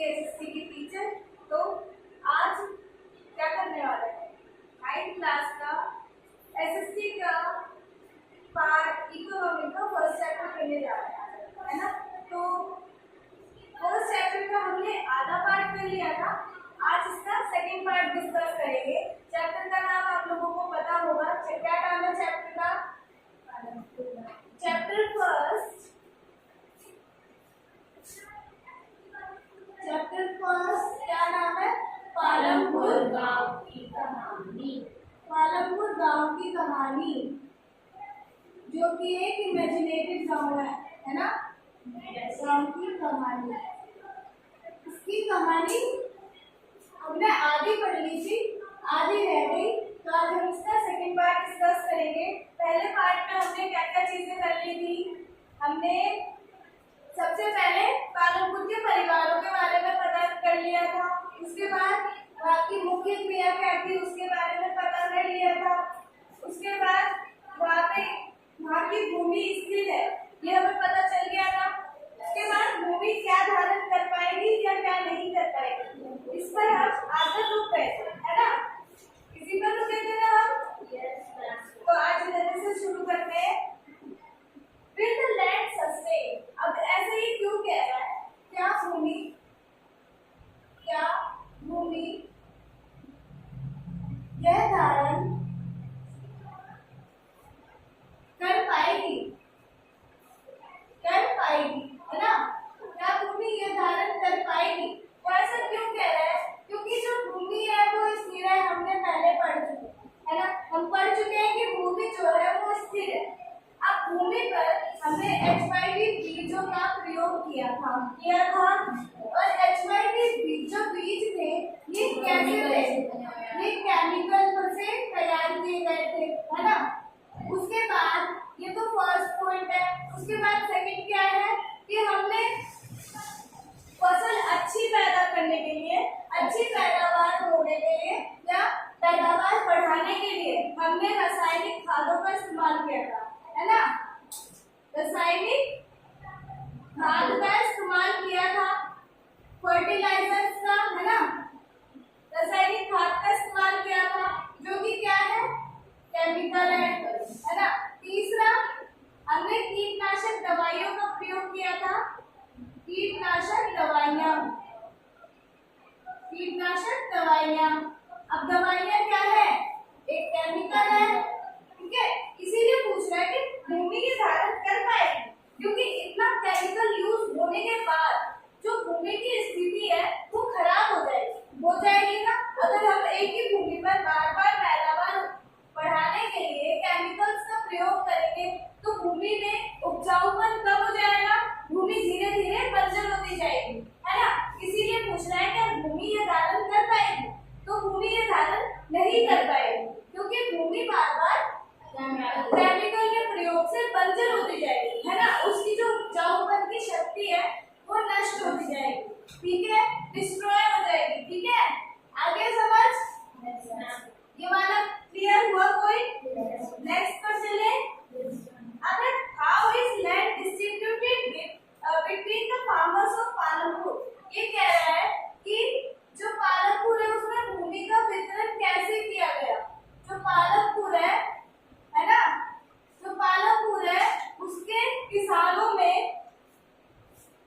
SSC की teacher. तो आज क्या करने वाले हैं, 9th क्लास का एसएससी का पार्ट इकोनॉमी का फर्स्ट चैप्टर करने जा रहे हैं, है ना। तो फर्स्ट चैप्टर का हमने आधा पार्ट कर लिया था, आज इसका सेकंड पार्ट डिस्कस करेंगे। चैप्टर का नाम आप लोगों को पता होगा, क्या नाम है चैप्टर का? चैप्टर फर्स्ट क्या नाम है? पालमपुर गांव की कहानी। पालमपुर गांव की कहानी, जो कि एक इमेजिनेटिव गांव है ना। गांव की कहानी, इसकी कहानी हमने आधी पढ़ ली थी, आधी रह गई, तो आज हम इसका सेकंड पार्ट डिस्कस करेंगे। पहले पार्ट में हमने क्या क्या चीजें कर ली थी? हमने सबसे पहले पालमपुर के परिवारों के बारे में पता कर लिया था, उसके बाद वहाँ की मुख्य क्रिया क्या थी उसके बारे में पता कर लिया था, उसके बाद वहाँ की भूमि स्थिर है ये हमें पता चल गया था, उसके बाद भूमि क्या धारण कर पाएगी या क्या नहीं कर पाएगी, इस पर हम आगे रुक गए है ना। इसी पर रुके थे ना हम। तो आज जल्दी से शुरू करते हैं। Will the land sustain? अब ऐसे ही क्यों कह रहा है? क्या भूमि यह धारण कर पाएगी, है ना। क्या भूमि यह धारण कर पाएगी? तो ऐसा क्यों कह रहा है? क्योंकि जो भूमि है वो स्थिर है, हमने पहले पढ़ चुके है ना। हम पढ़ चुके हैं कि भूमि जो है वो स्थिर है। अब भूमि पर हमने HYV बीजों का प्रयोग किया था और HYV जो बीज थे ये कैसे थे? ये केमिकल से तैयार किए गए थे, है ना। उसके बाद ये तो फर्स्ट पॉइंट है। उसके बाद सेकंड क्या है कि हमने फसल अच्छी पैदा करने के लिए, अच्छी पैदावार होने के लिए या पैदावार बढ़ाने के लिए हमने रासायनिक खादों का इस्तेमाल किया था, है ना। रासायनिक खाद का इस्तेमाल किया था, फर्टिलाइजर्स का, है ना। रासायनिक खाद का इस्तेमाल किया था जो कि क्या है? केमिकल है ना। तीसरा, हमने कीटनाशक दवाइयों का प्रयोग किया था। कीटनाशक दवाइयां। अब दवाइयां क्या है? एक केमिकल है, ठीक है। इसीलिए पूछ रहा है कि भूमि की धारण कर पाएगी, क्योंकि इतना केमिकल यूज होने के बाद जो भूमि की स्थिति है वो खराब हो जाएगी ना। अगर हम एक ही भूमि पर बार बार पैदावार बढ़ाने के लिए केमिकल्स का प्रयोग करेंगे तो भूमि में उपजाऊपन कम हो जाएगा, भूमि धीरे धीरे बंजर होती जाएगी, है ना। इसीलिए पूछ रहा है कि भूमि ये धारण कर पाएगी? तो भूमि ये धारण नहीं कर पाएगी, क्योंकि भूमि बार बार केमिकल के प्रयोग से बंजर होती जाएगी, है ना। उसकी जो उपजाऊपन की शक्ति है वो नष्ट होती जाएगी, ठीक है, डिस्ट्रॉय हो जाएगी, ठीक है। आगे समझ? ये वाला क्लियर हुआ कोई? नेक्स्ट पर चले। अगर how is land distributed between the farmers of Palampur, ये कह रहा है कि जो पालमपुर है उसमें भूमि का वितरण कैसे किया गया। जो पालमपुर है ना, जो पालमपुर है उसके किसानों में,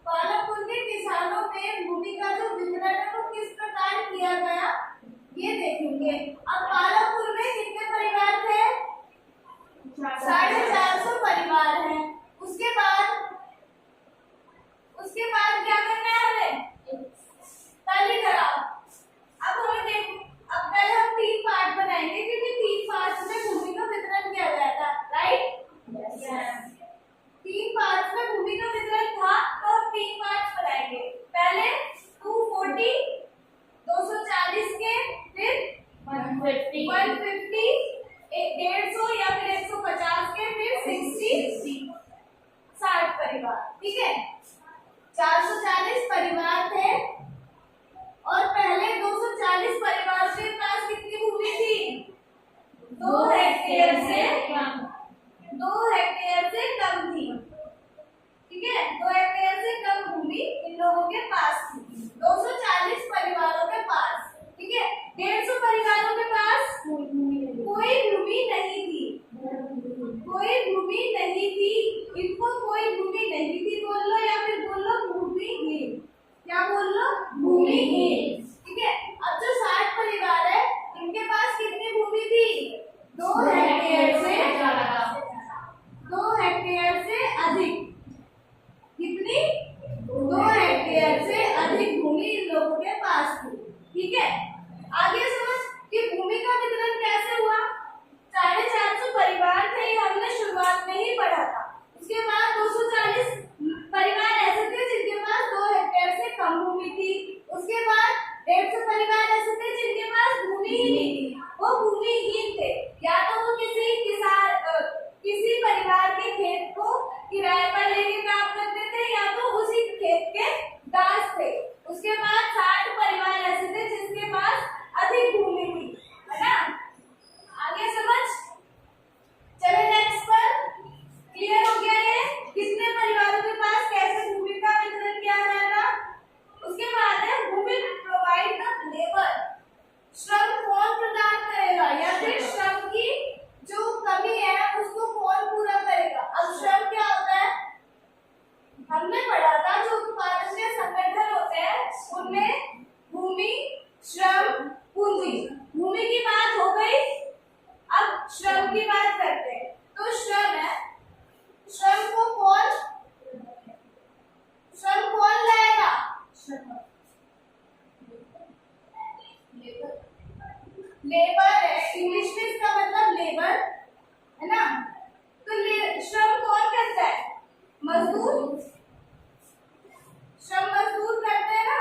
पालमपुर के किसानों में भूमि का जो वितरण है वो किस प्रकार किया गया ये देखेंगे। अब पालमपुर में कितने परिवार थे? 450 परिवार हैं। उसके बाद क्या करना है हमें? ताली कराओ। अब हमें देखो, अब पहले हम 3 पार्ट बनाएंगे क्योंकि 3 पार्ट में भूमि का वितरण किया गया था, राइट? 3 पार्ट में भूमि का वितरण था तो हम 3 पार्ट बनाएंगे। पहले 240, 240 के, फिर 150, 150 या फिर 150 के, फिर 60 परिवार, ठीक है। 440 परिवार थे और पहले 240 परिवार के पास कितनी भूमि थी? 2 हेक्टेयर से कम थी, ठीक है। 2 हेक्टेयर से कम भूमि इन लोगों के पास थी। 240 हमने पढ़ा था जो उत्पादन संगठन होते हैं उनमें भूमि, श्रम, पूंजी। भूमि की बात हो गई, अब श्रम की बात करते हैं। तो श्रम है, श्रम कौन लाएगा? लेबर है, इंग्लिश में इसका मतलब लेबर है ना। तो श्रम कौन करता है? मजदूर। श्रम मजदूर करते हैं ना।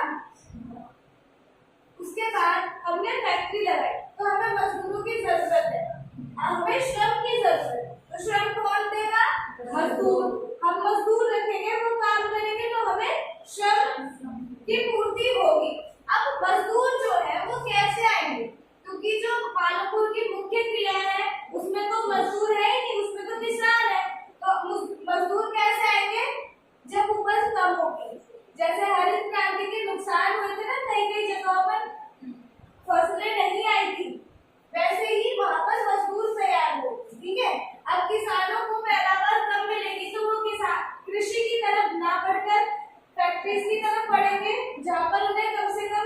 उसके बाद हमने फैक्ट्री लगाई तो हमें मजदूरों की जरूरत है, हमें श्रम की जरूरत है। तो श्रम कौन देगा? मजदूर। हम मजदूर रखेंगे, वो काम करेंगे तो हमें श्रम की पूर्ति होगी। अब मजदूर जो है वो कैसे आएंगे? क्योंकि जो पालनपुर की मुख्य क्रिया है उसमें तो मजदूर है ही नहीं, उसमें तो किसान है। तो मजदूर कैसे आएंगे? जब उपज कम होगी, जैसे हरित क्रांति के नुकसान हुए थे ना, कई जगहों पर फसलें नहीं आई थी, वैसे ही वहां पर मजदूर तैयार हो। ठीक है, अब किसानों को पैदावार कम मिलेगी तो वो किसान कृषि की तरफ ना बढ़कर फैक्ट्रीज की तरफ बढ़ेंगे, जहाँ पर उन्हें कम से कम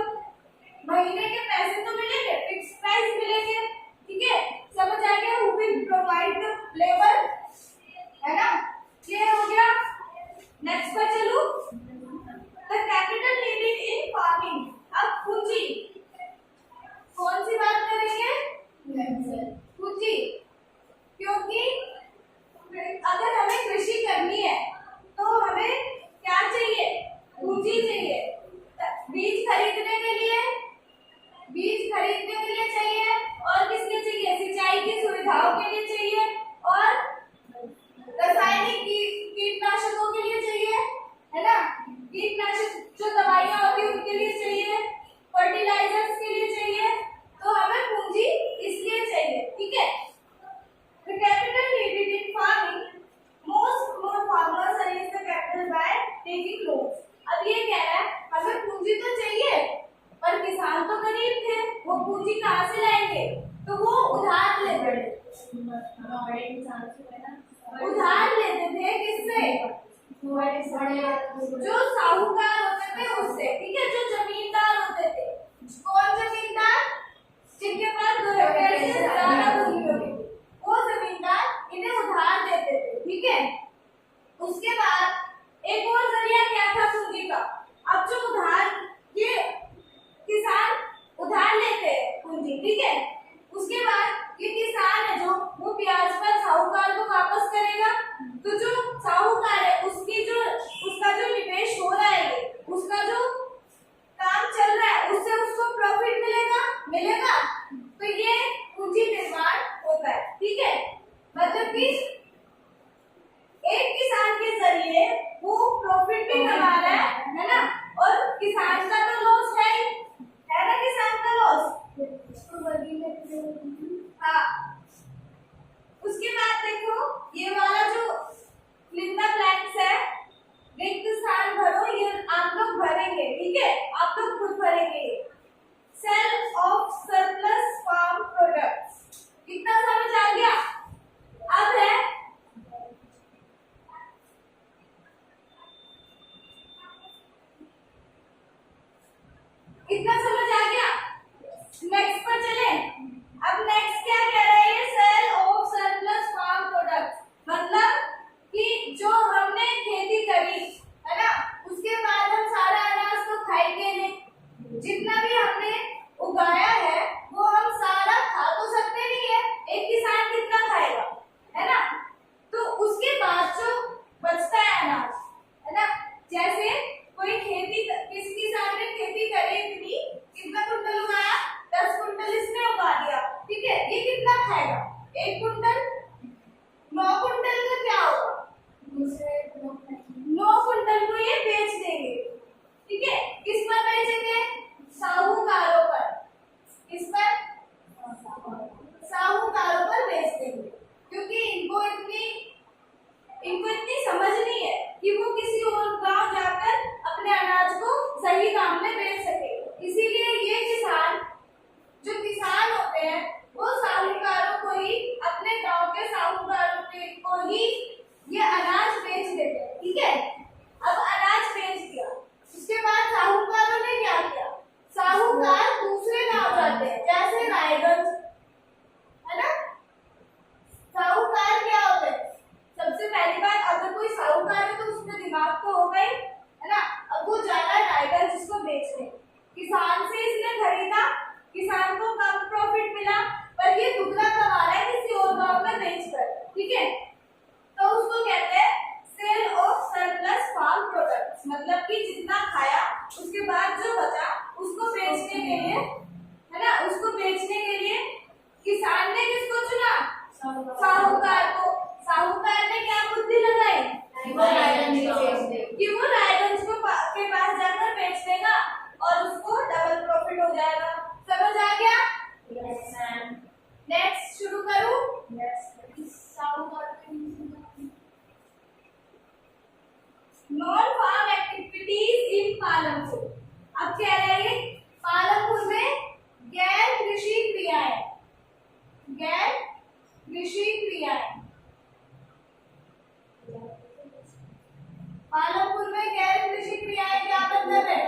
महीने के पैसे तो मिलेंगे, फिक्स प्राइस मिलेंगे। ठीक है, समझ आ गया? हु विल प्रोवाइड लेबर, है ना। क्लियर हो गया? नेक्स्ट पर चलूं। The capital needed in farming. अब पूंजी, कौन सी बात करेंगे? पूंजी। क्योंकि अगर हमें कृषि करनी है तो हमें क्या चाहिए? पूंजी चाहिए। बीज खरीदने के लिए चाहिए, और किसके चाहिए? सिंचाई की सुविधाओं के लिए चाहिए, और रासायनिक कीटनाशकों के लिए चाहिए, है ना। कीटनाशक जो दवाइयां होती है उनके लिए चाहिए, फर्टिलाइजर्स के लिए चाहिए। तो हमें पूंजी इसलिए चाहिए। ठीक है, the capital needed in farming, most more farmers arrange the capital by taking loans। अब ये कह रहा है हमें पूंजी तो चाहिए, पर किसान तो गरीब थे, वो पूंजी कहाँ से लाएंगे? तो वो उधार लेते थे। उधार लेते थे किससे? जो साहूकार होते थे उससे। ठीक है, जो जमींदार होते थे। कौन जमींदार? जिनके पास 2 हेक्टेयर से ज्यादा भूमि होती थी, वो जमींदार इन्हें उधार देते थे। ठीक है, उसके बाद एक और जरिया क्या था पूंजी का? अब जो उधार, ये किसान उधार लेते हैं पूंजी। ठीक है, उसके बाद ये किसान है जो वो ब्याज पर साहूकार को वापस करेगा। तो जो साहूकार है उसका जो निवेश हो रहा है, उसका जो काम चल रहा है, उससे उसको प्रॉफिट मिलेगा। तो ये पूंजी निर्माण होता है। ठीक है, मतलब कि एक किसान के जरिए वो प्रॉफिट भी कमा रहा है ना, और किसान का तो लॉस है ना, किसान का लॉस। हाँ, उसके बाद देखो ये वाला जो लिखना ब्लैंक्स है, रिक्त स्थान भरो, ये आप लोग भरेंगे। ठीक है, आप लोग खुद भरेंगे। Sale of surplus farm products, कितना समझ आ गया? अब है इतना समझ आ गया? नेक्स्ट पर चले। अब नेक्स्ट क्या कह रहा है? ये sale of surplus farm products, मतलब कि जो हमने खेती करी है ना, उसके बाद हम सारा अनाज तो खाएंगे नहीं। जितना भी हमने उगाया है वो हम सारा खा तो सकते नहीं है, एक किसान कितना खाएगा, है ना। तो उसके बाद जो बचता है अनाज, है ना, जैसे कोई खेती, किस किसान ने खेती करी इतनी गई है ना। अब वो जा रहा है टाइगर जिसको बेचने, किसान से इसने खरीदा, किसान को कम प्रॉफिट मिला, पर ये दुगना कमा रहा है किसी और गांव में बेचकर, ठीक है। तो उसको कहते हैं sale of surplus farm products, मतलब कि जितना खाया उसके बाद जो बचा उसको बेचने के लिए, है ना, उसको बेचने के लिए किसान ने किसको चुना? साहूकार को। साहूकार ने क्या बुद्धि लगाई कि वो रायगंज को के पास जाकर बेच देगा और उसको डबल प्रॉफिट हो जाएगा। समझ आ गया? नेक्स्ट शुरू करूं? Non farm activities in Palampur. अब कह रहे हैं पालमपुर में गैर कृषि क्रियाएं, गैर कृषि क्रियाएं, पालमपुर में गैर कृषि क्रियाएं क्या मतलब है?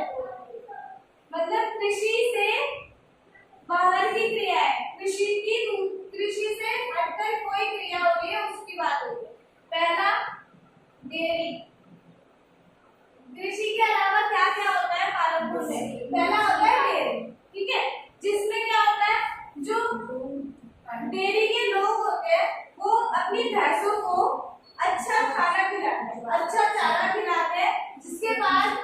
मतलब कृषि से बाहर की क्रियाएं, कृषि से हटकर कोई क्रिया हो रही है उसकी बात हो रही है। पहला डेयरी, कृषि के अलावा क्या क्या होता है पालमपुर में? पहला होता है डेयरी, ठीक है, जिसमें क्या होता है, जो डेयरी के लोग होते हैं वो अपनी भैंसों को अच्छा खाना खिलाते हैं, अच्छा चारा खिलाते हैं, जिसके बाद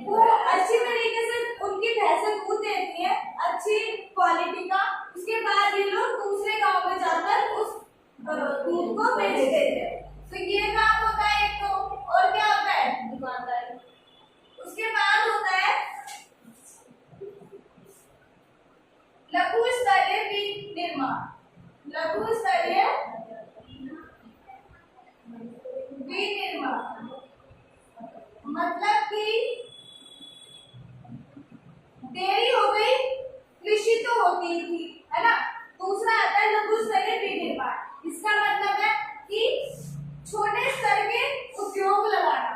वो अच्छी तरीके से उनकी भैंसें दूध देती है, अच्छी क्वालिटी का। उसके बाद ये लोग दूसरे गांव में जाकर उस दूध को बेच देते हैं। तो ये काम होता है एक तो, और क्या होता है? दुकानदारी। उसके बाद होता है लघु स्तरीय विनिर्माण, लघु स्तरीय विनिर्माण मतलब कि डेयरी हो गई, कृषि तो होती ही थी, है ना। दूसरा आता है लघु स्तरीय विनिर्माण, इसका मतलब है कि छोटे स्तर के उद्योग लगाना,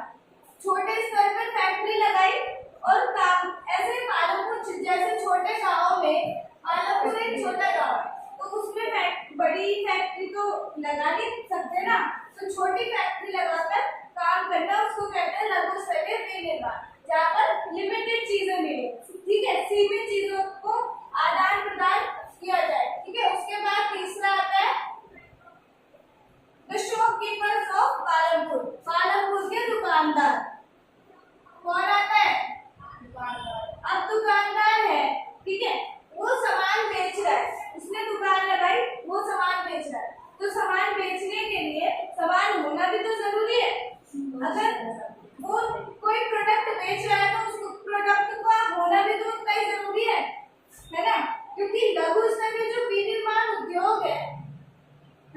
छोटे स्तर पर फैक्ट्री लगाई और काम ऐसे पालमपुर जैसे छोटे गांव में, पालमपुर एक छोटा गांव है तो उसमें बड़ी फैक्ट्री तो लगा नहीं सकते ना, तो छोटी फैक्ट्री लगाकर काम करना उसको कहते हैं लघु स्तरीय विनिर्माण, जहाँ पर लिमिटेड चीजें मिले, ठीक है, सीमित चीजों को आदान प्रदान किया जाए, ठीक है। उसके बाद तीसरा आता है the shopkeepers of Palampur, Palampur के दुकानदार। कौन आता है? दुकानदार। अब दुकानदार है, ठीक है, वो सामान बेच रहा है, उसने दुकान लगाई, वो सामान बेच रहा है, तो सामान बेचने के लिए सामान होना भी तो जरूरी है। अगर वो कोई प्रोडक्ट बेच रहा है तो उस प्रोडक्ट का होना भी तो उतना ही जरूरी है ना, क्योंकि लघु स्तर के जो विनिर्माण उद्योग है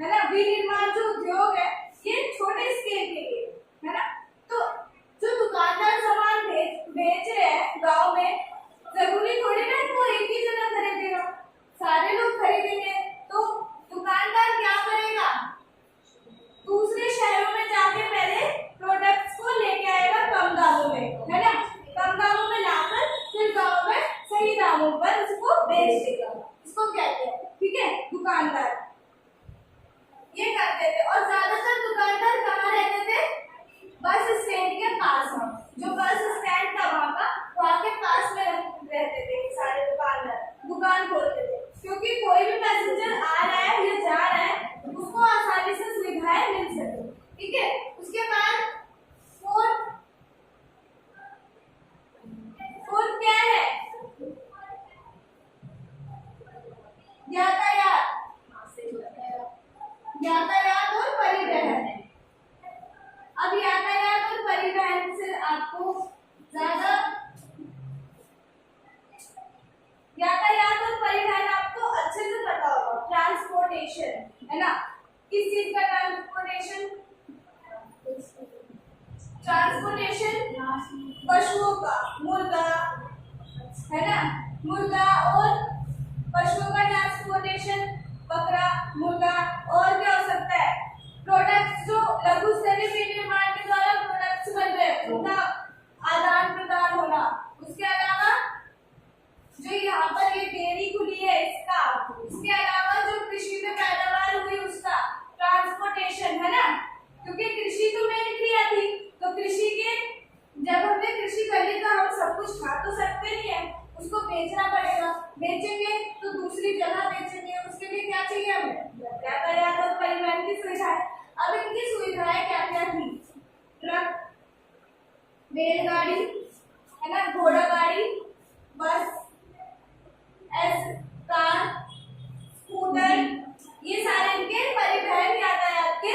ना, विनिर्माण जो उद्योग है ये छोटे स्केल के लिए है ना। तो जो दुकानदार सामान बेच रहे हैं गांव में, जरूरी थोड़ी ना वो एक ही जगह खरीदेगा, सारे लोग खरीदेंगे, तो दुकानदार क्या करेगा? दूसरे शहरों में जाके पहले प्रोडक्ट्स को लेके आएगा कम दामों में, है ना, कम दामों में लाकर फिर गांव में सही दामों पर उसको बेच देगा, इसको कहते हैं, ठीक है, दुकानदार। ये करते थे और ज्यादातर दुकानदार कहाँ रहते थे? बस स्टैंड के पास में, जो बस स्टैंड था वहाँ के पास में रहते थे सारे दुकानदार, दुकान खोलते थे, क्योंकि कोई भी पैसेंजर आ रहा है या जा रहा है उसको आसानी से सुविधाएं मिल सके, ठीक है। उसके बाद फोर्थ क्या है? यातायात, यातायात और परिवहन। अब यातायात और परिवहन से आपको ज्यादा, यातायात और परिवहन आपको अच्छे से पता होगा, ट्रांसपोर्टेशन, है ना, किस चीज का ट्रांसपोर्टेशन? ट्रांसपोर्टेशन पशुओं का, मुर्गा, है ना, मुर्गा और पशुओं का ट्रांसपोर्टेशन, बकरा, मुर्गा, और क्या हो सकता है? प्रोडक्ट्स, जो लघु स्तरीय विनिर्माण के द्वारा प्रोडक्ट्स बन रहे हैं उनका आदान प्रदान होना। उसके अलावा जो यहाँ पर ये डेयरी खुली है इसका, इसके अलावा जो कृषि में पैदावार हुई उसका ट्रांसपोर्टेशन, है ना, क्योंकि कृषि तो मेन क्रिया थी, तो कृषि के खा तो सकते नहीं है, उसको बेचना पड़ेगा। बेचेंगे तो दूसरी जगह बेचेंगे, उसके लिए क्या चाहिए हमें? यातायात और परिवहन की सुविधाएं। अब इनकी सुविधाएं क्या क्या थी? ट्रक, रेलगाड़ी, है ना, घोड़ा गाड़ी, बस, कार, स्कूटर, ये सारे इनके परिवहन यातायात के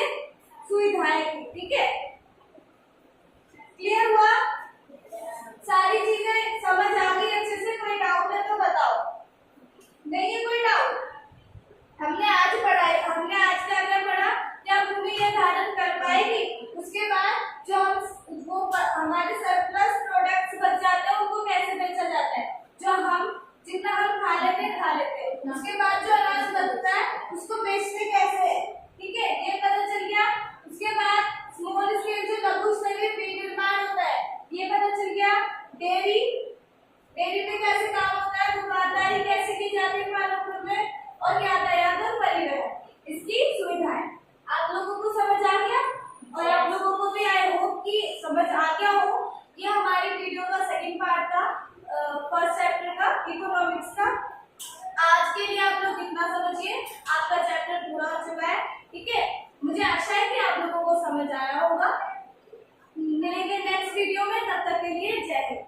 सुविधाएं थी। ठीक है, क्लियर हुआ? सारी चीजें समझ आ गई अच्छे से? कोई डाउट है तो बताओ। नहीं है कोई डाउट? हमने आज क्या क्या पढ़ा? क्या भूमि ये धारण कर पाएगी? उसके बाद जो हमारे सरप्लस प्रोडक्ट्स बच जाते हैं उनको कैसे बेचा जाता है? जितना हम खा लेते हैं, उसके बाद जो अनाज बचता है उसको बेचते कैसे है? ठीक है, ये पता चल गया। उसके बाद स्मॉल स्केल जो लघु स्तरीय विनिर्माण होता है ये पता चल गया। डेयरी में कैसे काम होता है, दुकानदारी कैसे की जाती है पालकपुर में, और यातायात और परिवहन इसकी सुविधाएं। आप लोगों को समझ आ गया? और आप लोगों को भी आई होप कि समझ आ गया हो। ये हमारी वीडियो का सेकंड पार्ट था, फर्स्ट चैप्टर का, इकोनॉमिक्स का। आज के लिए आप लोग इतना समझिए, आपका चैप्टर पूरा हो चुका है। ठीक है, मुझे आशा है कि आप लोगों को समझ आया होगा। मिलेंगे नेक्स्ट वीडियो में, तब तक के लिए जय हिंद।